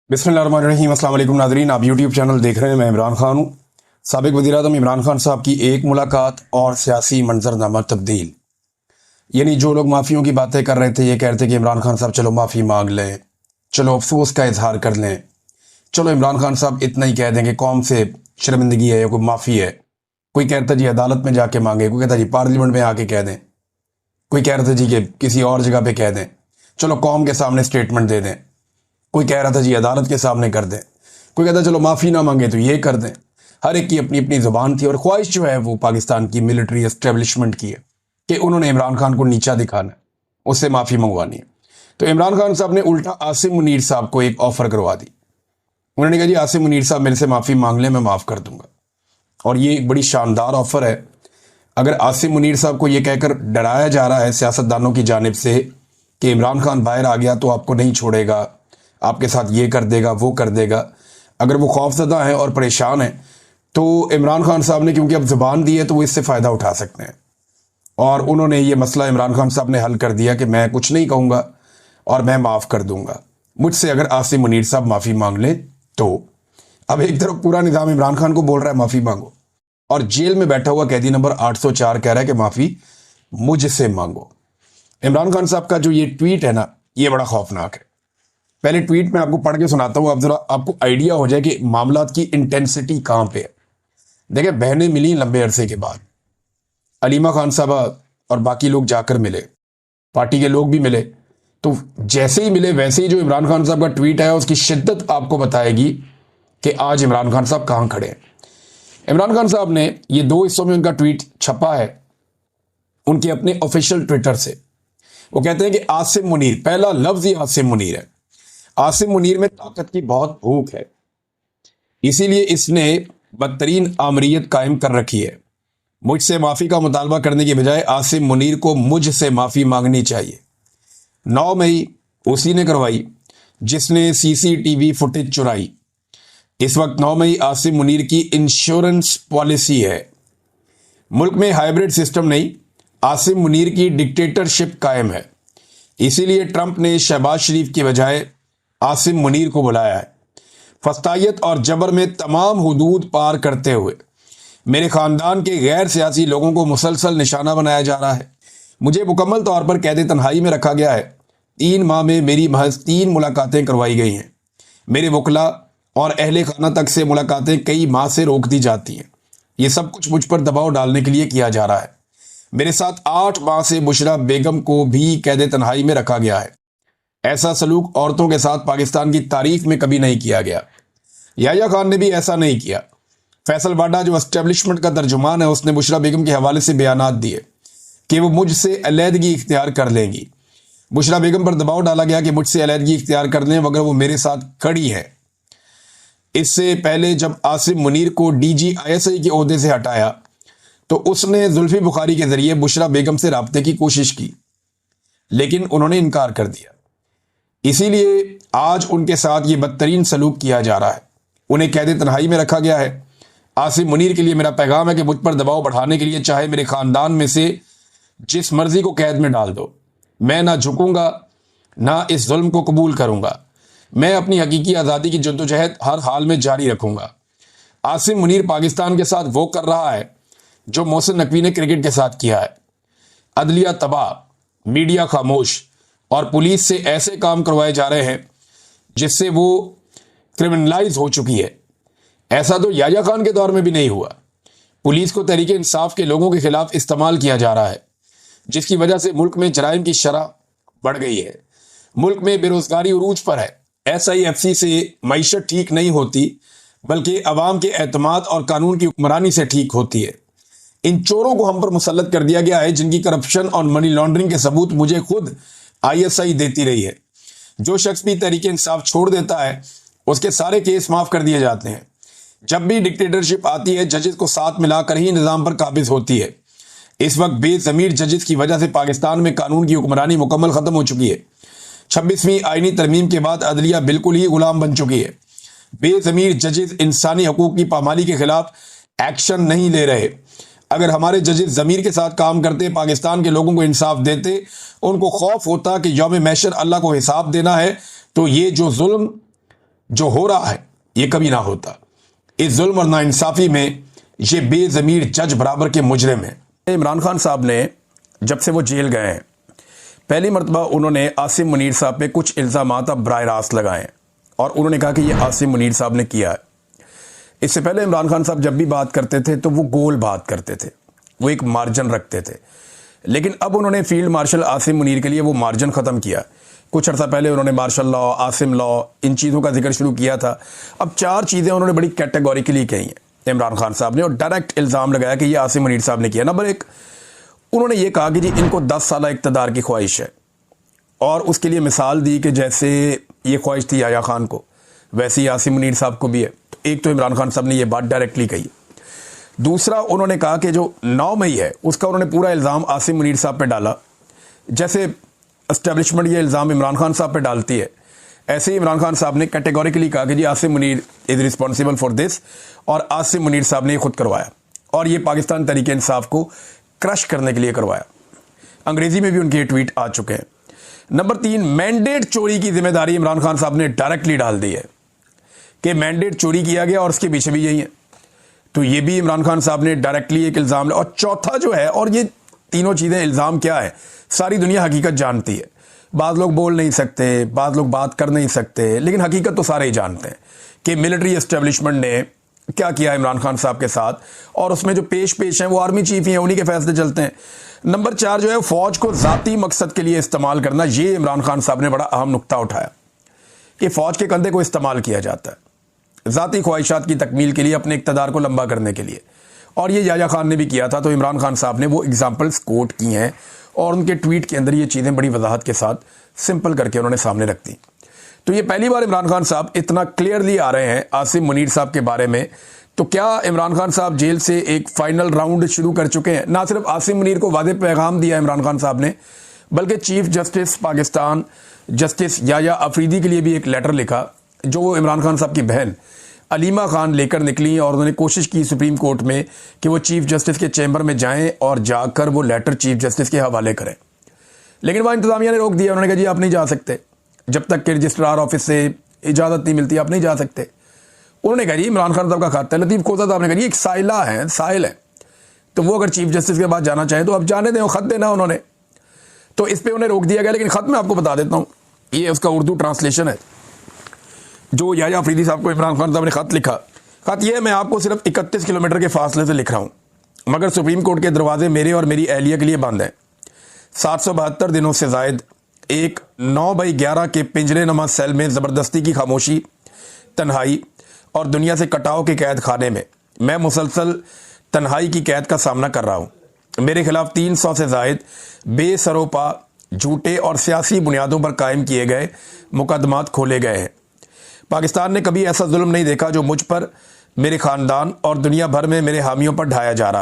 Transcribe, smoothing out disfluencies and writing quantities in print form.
बिस्मिल्लाहिर्रहमानिर्रहीम। अस्सलाम वालेकुम नाज़रीन, आप यूट्यूब चैनल देख रहे हैं। मैं इमरान खान हूँ। साबिक वज़ीर-ए-आज़म इमरान खान साहब की एक मुलाकात और सियासी मंजरनामा तब्दील। यानी जो लोग माफ़ियों की बातें कर रहे थे, ये कह रहे थे कि इमरान खान साहब चलो माफ़ी मांग लें, चलो अफसोस का इजहार कर लें, चलो इमरान खान साहब इतना ही कह देंगे कौम से शर्मिंदगी है या कोई माफ़ी है। कोई कहता जी अदालत में जाके मांगे, कोई कहता जी पार्लियामेंट में आके कह दें, कोई कह रहा था जी कि किसी और जगह पे कह दें, चलो कौम के सामने स्टेटमेंट दे दें। कोई कह रहा था जी अदालत के सामने कर दें, कोई कहता चलो माफ़ी ना मांगे तो ये कर दें। हर एक की अपनी अपनी ज़ुबान थी और ख्वाहिश जो है वो पाकिस्तान की मिलिट्री एस्टेब्लिशमेंट की है कि उन्होंने इमरान खान को नीचा दिखाना है, उससे माफ़ी मंगवानी है। तो इमरान खान साहब ने उल्टा आसिम मुनीर साहब को एक ऑफ़र करवा दी। उन्होंने कहा जी आसिम मुनीर साहब मेरे से माफ़ी मांग लें, मैं माफ़ कर दूंगा। और ये एक बड़ी शानदार ऑफ़र है। अगर आसिम मुनीर साहब को ये कहकर डराया जा रहा है सियासतदानों की जानिब से कि इमरान खान बाहर आ गया तो आपको नहीं छोड़ेगा, आपके साथ ये कर देगा वो कर देगा, अगर वो खौफजदा हैं और परेशान हैं तो इमरान खान साहब ने क्योंकि अब ज़ुबान दी है तो वो इससे फ़ायदा उठा सकते हैं। और उन्होंने ये मसला इमरान खान साहब ने हल कर दिया कि मैं कुछ नहीं कहूँगा और मैं माफ़ कर दूंगा मुझसे अगर आसिम मुनीर साहब माफ़ी मांग लें तो। अब एक तरफ पूरा निज़ाम इमरान खान को बोल रहा है माफ़ी मांगो, और जेल में बैठा हुआ कैदी नंबर 804 कह रहा है कि माफ़ी मुझसे मांगो। इमरान खान साहब का जो ये ट्वीट है ना, ये बड़ा खौफनाक है। पहले ट्वीट में आपको पढ़ के सुनाता हूँ, आप जरा आपको आइडिया हो जाए कि मामलात की इंटेंसिटी कहाँ पे है। देखिए, बहनें मिली लंबे अरसे के बाद, अलीमा खान साहबा और बाकी लोग जाकर मिले, पार्टी के लोग भी मिले। तो जैसे ही मिले वैसे ही जो इमरान खान साहब का ट्वीट आया उसकी शिद्दत आपको बताएगी कि आज इमरान खान साहब कहाँ खड़े हैं। इमरान खान साहब ने ये दो हिस्सों में उनका ट्वीट छपा है उनके अपने ऑफिशियल ट्विटर से। वो कहते हैं कि आसिम मुनीर, पहला लफ्ज ही आसिम मुनीर है। आसिम मुनीर में ताकत की बहुत भूख है, इसीलिए इसने बदतरीन आमरीत कायम कर रखी है। मुझसे माफ़ी का मुतालबा करने के बजाय आसिम मुनीर को मुझसे माफ़ी मांगनी चाहिए। 9 मई उसी ने करवाई जिसने सीसीटीवी फुटेज चुराई। इस वक्त 9 मई आसिम मुनीर की इंश्योरेंस पॉलिसी है। मुल्क में हाइब्रिड सिस्टम नहीं, आसिम मुनीर की डिक्टेटरशिप कायम है। इसीलिए ट्रंप ने शहबाज शरीफ की बजाय आसिम मुनीर को बुलाया है। फस्तायत और जबर में तमाम हुदूद पार करते हुए मेरे ख़ानदान के गैर सियासी लोगों को मुसलसल निशाना बनाया जा रहा है। मुझे मुकम्मल तौर पर कैद तन्हाई में रखा गया है। 3 माह में मेरी महज 3 मुलाकातें करवाई गई हैं। मेरे वकला और अहले खाना तक से मुलाकातें कई माह से रोक दी जाती हैं। ये सब कुछ मुझ पर दबाव डालने के लिए किया जा रहा है। मेरे साथ 8 माह से बुशरा बेगम को भी कैद तन्हाई में रखा गया है। ऐसा सलूक औरतों के साथ पाकिस्तान की तारीख में कभी नहीं किया गया। याह्या खान ने भी ऐसा नहीं किया। फैसल वाडा जो एस्टेब्लिशमेंट का तर्जुमान है, उसने बुशरा बेगम के हवाले से बयानात दिए कि वो मुझसे अलहदगी इख्तियार कर लेंगी। बुशरा बेगम पर दबाव डाला गया कि मुझसे अलहदगी इख्तियार कर लें मगर वो मेरे साथ खड़ी है। इससे पहले जब आसिम मुनीर को DGISI के ओहदे से हटाया तो उसने जुल्फी बुखारी के जरिए बुशरा बेगम से राब्ते की कोशिश की, लेकिन उन्होंने इनकार कर दिया। इसीलिए आज उनके साथ ये बदतरीन सलूक किया जा रहा है। उन्हें कैद तन्हाई में रखा गया है। आसिम मुनीर के लिए मेरा पैगाम है कि मुझ पर दबाव बढ़ाने के लिए चाहे मेरे ख़ानदान में से जिस मर्जी को कैद में डाल दो, मैं ना झुकूंगा ना इस जुल्म को कबूल करूंगा। मैं अपनी हकीकी आज़ादी की जद्दोजहद हर हाल में जारी रखूंगा। आसिम मुनीर पाकिस्तान के साथ वो कर रहा है जो मोहसिन नकवी ने क्रिकेट के साथ किया है। अदलिया तबाह, मीडिया खामोश और पुलिस से ऐसे काम करवाए जा रहे हैं जिससे वो क्रिमिनलाइज हो चुकी है। ऐसा तो याह्या खान के दौर में भी नहीं हुआ। पुलिस को तहरीक इंसाफ के लोगों के खिलाफ इस्तेमाल किया जा रहा है, जिसकी वजह से मुल्क में जराइम की शरह बढ़ गई है। मुल्क में बेरोजगारी उरूज पर है। SIFC से मईशत ठीक नहीं होती बल्कि अवाम के एतमाद और कानून की हुक्मरानी से ठीक होती है। इन चोरों को हम पर मुसल्लत कर दिया गया है जिनकी करप्शन और मनी लॉन्ड्रिंग के सबूत मुझे खुद ISI देती रही है। जो शख्स भी तहरीक इंसाफ छोड़ देता है उसके सारे केस माफ कर दिए जाते हैं। जब भी डिक्टेटरशिप आती है जजेस को साथ मिलाकर ही निज़ाम पर काबिज होती है। इस वक्त बेज़मीर जजेस की वजह से पाकिस्तान में कानून की हुक्मरानी मुकम्मल ख़त्म हो चुकी है। 26वीं आईनी तरमीम के बाद अदलिया बिल्कुल ही गुलाम बन चुकी है। बेज़मीर जजेस इंसानी हकूक़ की पामाली के खिलाफ एक्शन नहीं ले रहे। अगर हमारे जजेस ज़मीर के साथ काम करते, पाकिस्तान के लोगों को इंसाफ देते, उनको खौफ होता कि यौम महशर अल्लाह को हिसाब देना है, तो ये जो जुल्म जो हो रहा है ये कभी ना होता। इस जुल्म और नाइंसाफी में ये बेजमीर जज बराबर के मुजरिम हैं। इमरान खान साहब ने जब से वो जेल गए हैं, पहली मरतबा उन्होंने आसिम मुनीर साहब पे कुछ इल्ज़ामात अब बराह रास्त लगाए और उन्होंने कहा कि ये आसिम मुनीर साहब ने किया है। इससे पहले इमरान खान साहब जब भी बात करते थे तो वो गोल बात करते थे, वो एक मार्जिन रखते थे, लेकिन अब उन्होंने फील्ड मार्शल आसिम मुनीर के लिए वो मार्जिन ख़त्म किया। कुछ अर्सा पहले उन्होंने मार्शल लॉ, आसिम लॉ, इन चीज़ों का जिक्र शुरू किया था। अब 4 चीज़ें उन्होंने बड़ी कैटेगोरिकली कही हैं इमरान खान साहब ने और डायरेक्ट इल्ज़ाम लगाया कि ये आसिम मुनीर साहब ने किया। नंबर 1, उन्होंने ये कहा कि जी इनको 10 साल इक़्तिदार की ख्वाहिश है और उसके लिए मिसाल दी कि जैसे ये ख्वाहिश थी याया खान को, वैसे ही आसिम मुनीर साहब को भी है। एक तो इमरान खान साहब ने ये बात डायरेक्टली कही। दूसरा, उन्होंने कहा कि जो 9 मई है उसका उन्होंने पूरा इल्ज़ाम आसिम मुनीर साहब पे डाला। जैसे एस्टेब्लिशमेंट ये इल्ज़ाम इमरान खान साहब पे डालती है, ऐसे ही इमरान खान साहब ने कैटेगोरिकली कहा कि जी Asim Munir is responsible for this, और आसिम मुनीर साहब ने खुद करवाया और ये पाकिस्तान तहरीक इंसाफ को क्रश करने के लिए करवाया। अंग्रेजी में भी उनके ट्वीट आ चुके हैं। नंबर 3, मैंडेट चोरी की जिम्मेदारी इमरान खान साहब ने डायरेक्टली डाल दी है कि मैंडेट चोरी किया गया और उसके पीछे भी यही है, तो ये भी इमरान खान साहब ने डायरेक्टली एक इल्ज़ाम। और चौथा जो है, और ये तीनों चीज़ें इल्ज़ाम क्या है, सारी दुनिया हकीकत जानती है। बाद लोग बोल नहीं सकते, बाद लोग बात कर नहीं सकते, लेकिन हकीकत तो सारे ही जानते हैं कि मिलिट्री एस्टेब्लिशमेंट ने क्या किया इमरान खान साहब के साथ, और उसमें जो पेश हैं वो आर्मी चीफ ही हैं, उन्हीं के फैसले चलते हैं। नंबर 4 जो है, फौज को ज़ाती मकसद के लिए इस्तेमाल करना, ये इमरान खान साहब ने बड़ा अहम नुक्ता उठाया कि फौज के कंधे को इस्तेमाल किया जाता है ज़ाती ख्वाहिशात की तकमील के लिए, अपने इक़्तिदार को लंबा करने के लिए, और ये याया खान ने भी किया था। तो इमरान खान साहब ने वो एग्जाम्पल्स कोट की हैं और उनके ट्वीट के अंदर ये चीज़ें बड़ी वजाहत के साथ सिंपल करके उन्होंने सामने रख दी। तो ये पहली बार इमरान खान साहब इतना क्लियरली आ रहे हैं आसिम मुनीर साहब के बारे में। तो क्या इमरान खान साहब जेल से एक फाइनल राउंड शुरू कर चुके हैं? ना सिर्फ आसिम मुनीर को वादे पैगाम दिया इमरान खान साहब ने, बल्कि chief justice Pakistan justice Yahya Afridi के लिए भी एक लेटर लिखा, जो इमरान खान साहब की बहन अलीमा खान लेकर निकली, और उन्होंने कोशिश की सुप्रीम कोर्ट में कि वो चीफ जस्टिस के चैम्बर में जाएं और जाकर वो लेटर चीफ जस्टिस के हवाले करें, लेकिन वह इंतजामिया ने रोक दिया। उन्होंने कहा जी आप नहीं जा सकते, जब तक कि रजिस्ट्रार ऑफिस से इजाज़त नहीं मिलती आप नहीं जा सकते। उन्होंने कहा जी इमरान खान साहब का खत है, लतीफ़ खोसा साहब ने कहा जी एक साइला है, साहिल है, तो वो अगर चीफ जस्टिस के पास जाना चाहे तो अब जाने दें, खत देना उन्होंने। तो इस पर उन्हें रोक दिया गया। लेकिन खत मैं आपको बता देता हूँ, ये उसका उर्दू ट्रांसलेशन है जो याया अफरीदी साहब को इमरान खान साहब ने खत लिखा। खत ये है, मैं आपको सिर्फ 31 किलोमीटर के फासले से लिख रहा हूँ, मगर सुप्रीम कोर्ट के दरवाजे मेरे और मेरी अहलिया के लिए बंद हैं। 772 दिनों से जायद एक 9x11 के पिंजरे नमा सेल में ज़बरदस्ती की खामोशी, तन्हाई और दुनिया से कटाव के कैद खाने में मैं मुसलसल तन्हाई की कैद का सामना कर रहा हूँ। मेरे खिलाफ 300 से जायद बेसरोपा, झूठे और सियासी बुनियादों पर कायम किए गए मुकदमात खोले गए हैं। पाकिस्तान ने कभी ऐसा जुल्म नहीं देखा जो मुझ पर, मेरे ख़ानदान और दुनिया भर में मेरे हामियों पर ढाया जा रहा है।